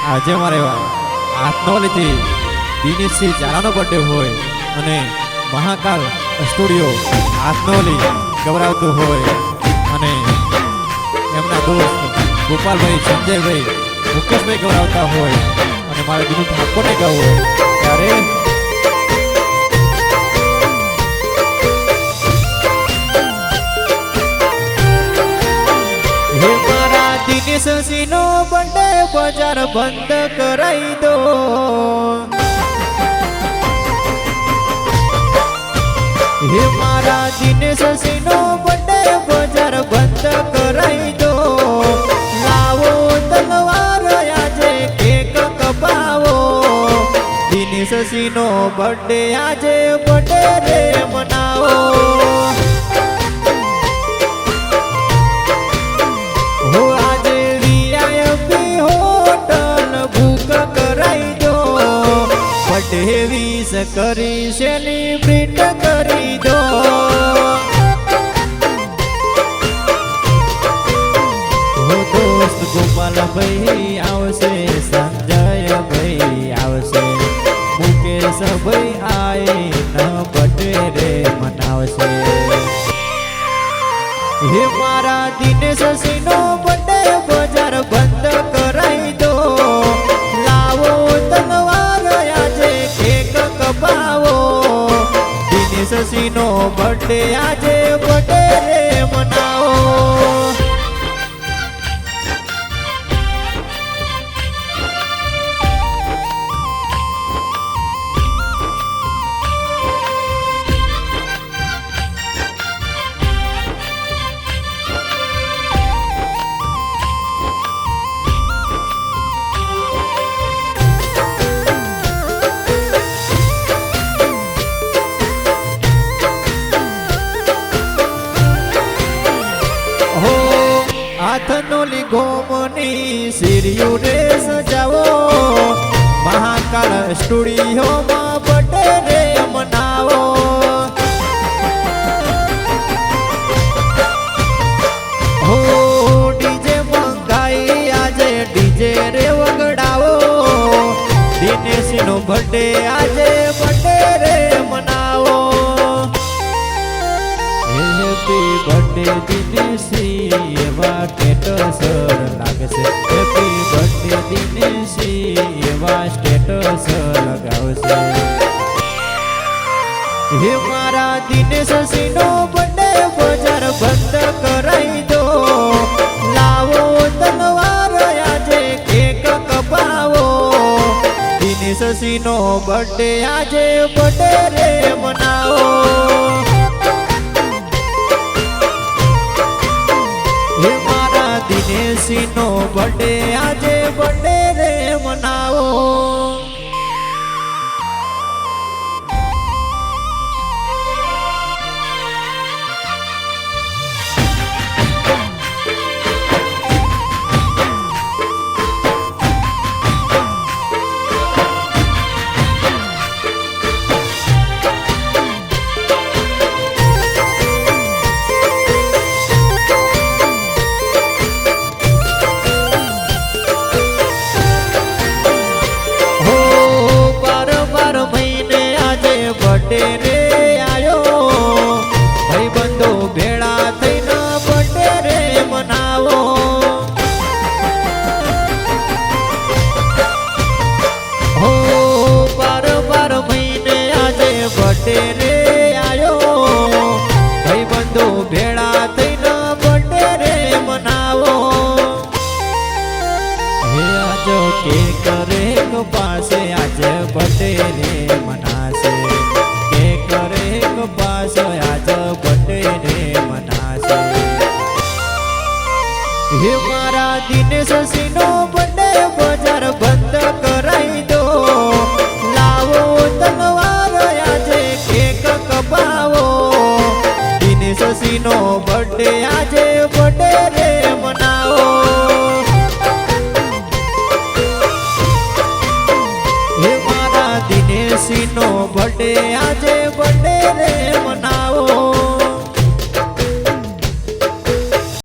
આજે મારે આત્મવલીથી દિનેશસિંહ ઝાલાનો બર્થડે હોય અને મહાકાલ સ્ટુડિયો આત્મવલી ગવરાવતું હોય અને એમના દોસ્ત ગોપાલભાઈ સંજયભાઈ મુકેશભાઈ ગવરાવતા હોય અને મારે દિનુ ઠાકોરને ગાવું હોય ત્યારે દિનેશસિંહનો બર્થડે બજાર બંધ કરાઈ દો હે મારા દિનેશસિંહનો બર્થડે બજાર બંધ કરાઈ દો લાવો તલવાર આજે કેક કપાવો દિનેશસિંહનો બર્થડે આજે બર્થડે રે મનાવો કરી સેલિબ્રેટ કરી દો હો દોસ્ત ગોપાલભાઈ આવશે સંજયભાઈ આવશે મુકેશભાઈ આય ન બર્થડે રે મનાવશે હે મારા દિનેશસિંહનો બર્થડે બજાર બંધ કરાઈ દો લાવો તલવાર આજે કેક કપાવો દિનેશસિંહનો બર્થડે આજે બર્થડે રે મનાવો હાથનોલી ગોમની સિરિયું રે સજાવો મહાકાળ સ્ટુડિયોમાં બર્થડે રે મનાવો હો ડીજે મંગાઈ આજે ડીજે રે વગડાવો દિનેશનો બર્થડે આજે બર્થડે રે મનાવો હેપી બર્થડે દિનેશી એવા સ્ટેટસ લાગશે હેપી બર્થડે દિનેશી એવા સ્ટેટસ લગાવશે હે મારા દિનેશસિંહનો બર્થડે બજાર બંધ કરાઈ દો લાવો તલવાર આજે કેક કપાવો દિનેશસિંહનો બર્થડે આજે બર્થડે રે મનાવો હે મારા દિનેશનો બર્થડે આજે બર્થડે રે મનાવો બર્થડે રે આયો ભાઈબંધો ભેળા થઈને બર્થડે રે મનાવો હો બાર મહિને આજે બર્થડે રે આયો ભાઈબંધો ભેળા થઈને બર્થડે રે મનાવો હે આજો કે કરે પાસે આજે બર્થડે રે મનાશે પાસ આજ બર્થડે રે મનાશે હે મારા દિનેશસિંહનો બર્થડે બજાર બંધ કરાઈ દો લાવો તલવાર આજે કેક કપાવો દિનેશસિંહનો બર્થડે આજે